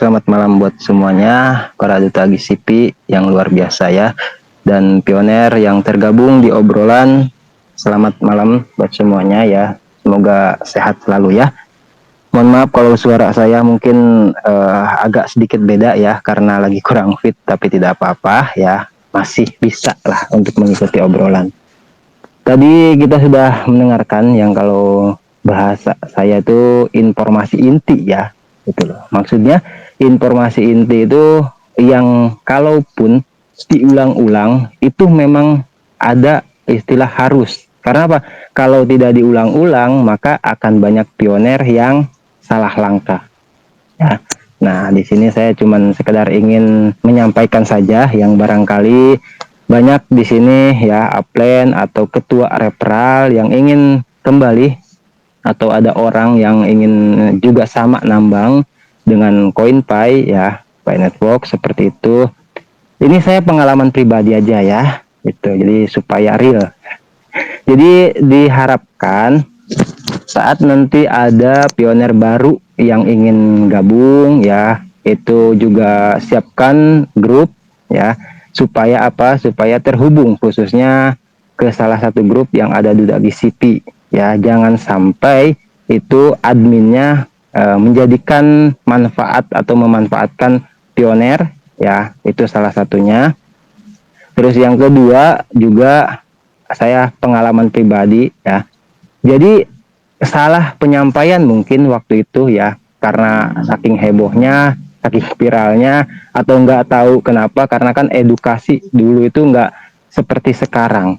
selamat malam buat semuanya, para duta GCP yang luar biasa ya, dan pioner yang tergabung di obrolan. Selamat malam buat semuanya ya, semoga sehat selalu ya. Mohon maaf kalau suara saya mungkin agak sedikit beda ya, karena lagi kurang fit, tapi tidak apa-apa ya, masih bisa lah untuk mengikuti obrolan. Tadi kita sudah mendengarkan yang kalau bahasa saya itu informasi inti ya, gitu loh. Maksudnya informasi inti itu yang kalaupun diulang-ulang itu memang ada istilah harus. Karena apa? Kalau tidak diulang-ulang maka akan banyak pioner yang salah langkah. Ya. Nah, di sini saya cuma sekedar ingin menyampaikan saja yang barangkali banyak di sini ya upline atau ketua referral yang ingin kembali atau ada orang yang ingin juga sama nambang dengan CoinPy ya, Pi Network seperti itu. Ini saya pengalaman pribadi aja ya, gitu. Jadi supaya real. Jadi diharapkan saat nanti ada pioner baru yang ingin gabung ya, itu juga siapkan grup ya, supaya apa? Supaya terhubung khususnya ke salah satu grup yang ada di GCP ya. Jangan sampai itu adminnya menjadikan manfaat atau memanfaatkan pioner ya, itu salah satunya. Terus yang kedua juga saya pengalaman pribadi ya. Jadi salah penyampaian mungkin waktu itu ya, karena saking hebohnya, saking viralnya, atau nggak tahu kenapa, karena kan edukasi dulu itu nggak seperti sekarang.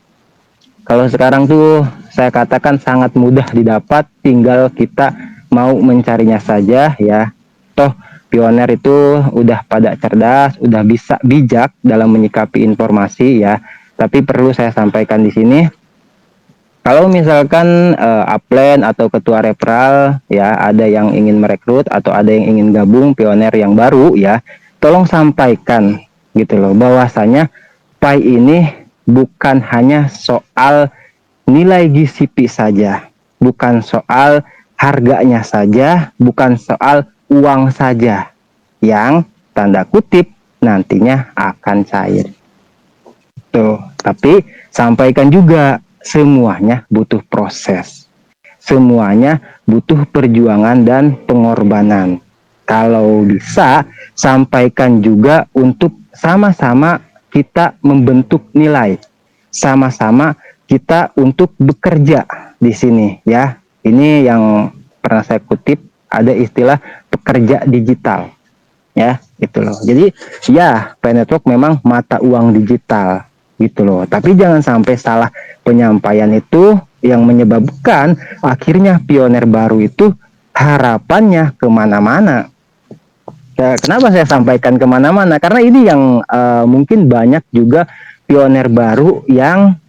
Kalau sekarang tuh saya katakan sangat mudah didapat, tinggal kita mau mencarinya saja ya. Toh pioner itu udah pada cerdas, udah bisa bijak dalam menyikapi informasi ya. Tapi perlu saya sampaikan di sini, kalau misalkan upline atau ketua referral ya, ada yang ingin merekrut atau ada yang ingin gabung pioner yang baru ya, tolong sampaikan gitu loh, bahwasanya Pi ini bukan hanya soal nilai GCP saja, bukan soal harganya saja, bukan soal uang saja yang tanda kutip nantinya akan cair. Tuh, tapi sampaikan juga semuanya butuh proses. Semuanya butuh perjuangan dan pengorbanan. Kalau bisa, sampaikan juga untuk sama-sama kita membentuk nilai. Sama-sama kita untuk bekerja di sini ya. Ini yang pernah saya kutip, ada istilah pekerja digital. Ya, gitu loh. Jadi, ya, Pi Network memang mata uang digital gitu loh. Tapi jangan sampai salah penyampaian itu yang menyebabkan akhirnya pioner baru itu harapannya kemana-mana. Ya, kenapa saya sampaikan kemana-mana? Karena ini yang mungkin banyak juga pioner baru yang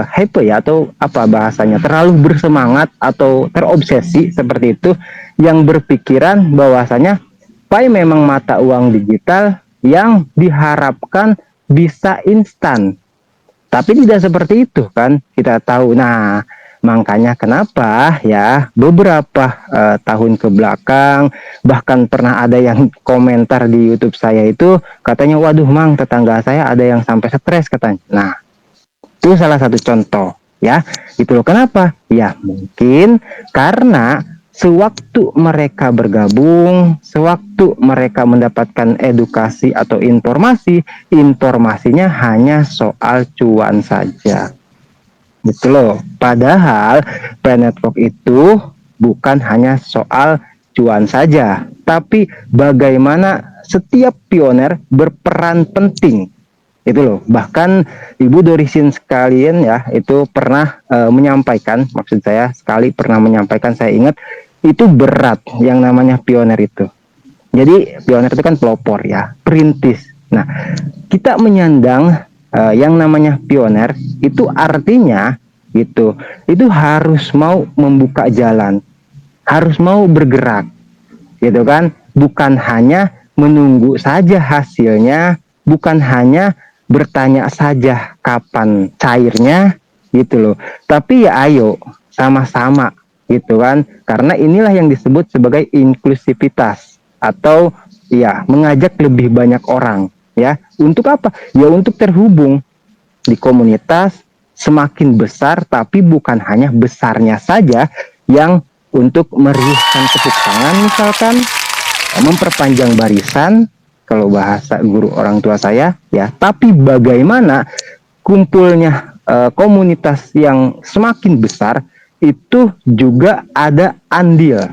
hype ya, atau apa bahasanya, terlalu bersemangat atau terobsesi seperti itu, yang berpikiran bahwasanya Pi memang mata uang digital yang diharapkan bisa instan. Tapi tidak seperti itu kan, kita tahu. Nah, makanya kenapa ya beberapa tahun ke belakang bahkan pernah ada yang komentar di YouTube saya itu katanya, waduh Mang, tetangga saya ada yang sampai stres katanya. Nah, itu salah satu contoh ya. Itu loh, kenapa? Ya mungkin karena sewaktu mereka bergabung, sewaktu mereka mendapatkan edukasi atau informasi, informasinya hanya soal cuan saja. Gitu loh. Padahal Pi Network itu bukan hanya soal cuan saja, tapi bagaimana setiap pioner berperan penting. Itu loh. Bahkan Ibu Dorisin sekalian ya, itu pernah menyampaikan, maksud saya sekali pernah menyampaikan, saya ingat, itu berat yang namanya pioner itu. Jadi pioner itu kan pelopor ya, perintis. Nah, kita menyandang yang namanya pioner itu artinya itu harus mau membuka jalan, harus mau bergerak, gitu kan? Bukan hanya menunggu saja hasilnya, bukan hanya bertanya saja kapan cairnya, gitu loh. Tapi ya ayo sama-sama gitu kan, karena inilah yang disebut sebagai inklusivitas atau ya mengajak lebih banyak orang ya. Untuk apa? Ya untuk terhubung di komunitas semakin besar, tapi bukan hanya besarnya saja yang untuk meriuhkan tepuk tangan misalkan, memperpanjang barisan kalau bahasa guru orang tua saya ya, tapi bagaimana kumpulnya komunitas yang semakin besar itu juga ada andil,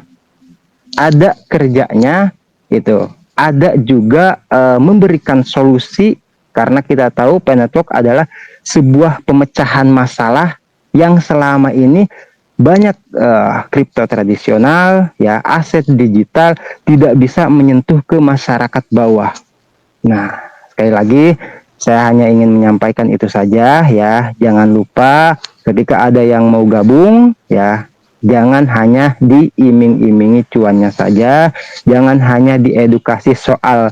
ada kerjanya itu, ada juga memberikan solusi karena kita tahu Penetwork adalah sebuah pemecahan masalah yang selama ini banyak kripto tradisional ya, aset digital tidak bisa menyentuh ke masyarakat bawah. Nah, sekali lagi saya hanya ingin menyampaikan itu saja ya. Jangan lupa ketika ada yang mau gabung ya, jangan hanya diiming-imingi cuannya saja, jangan hanya diedukasi soal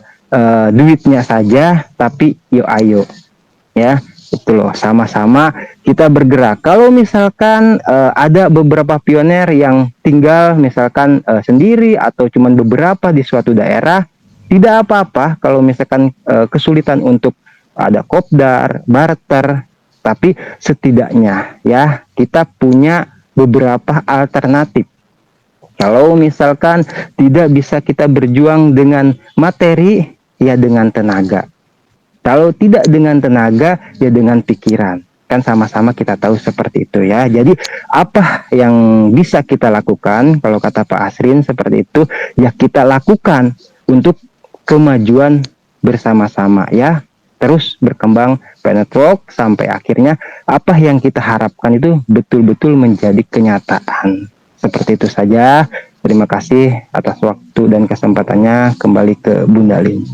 duitnya saja, tapi yuk ayo ya. Itu loh, sama-sama kita bergerak. Kalau misalkan ada beberapa pioner yang tinggal misalkan sendiri atau cuman beberapa di suatu daerah, tidak apa-apa kalau misalkan kesulitan untuk ada kopdar, barter, tapi setidaknya ya kita punya beberapa alternatif. Kalau misalkan tidak bisa kita berjuang dengan materi, ya dengan tenaga. Kalau tidak dengan tenaga, ya dengan pikiran. Kan sama-sama kita tahu seperti itu ya. Jadi apa yang bisa kita lakukan, kalau kata Pak Asrin seperti itu, ya kita lakukan untuk kemajuan bersama-sama ya. Terus berkembang Penetwork sampai akhirnya apa yang kita harapkan itu betul-betul menjadi kenyataan. Seperti itu saja. Terima kasih atas waktu dan kesempatannya. Kembali ke Bunda Lin.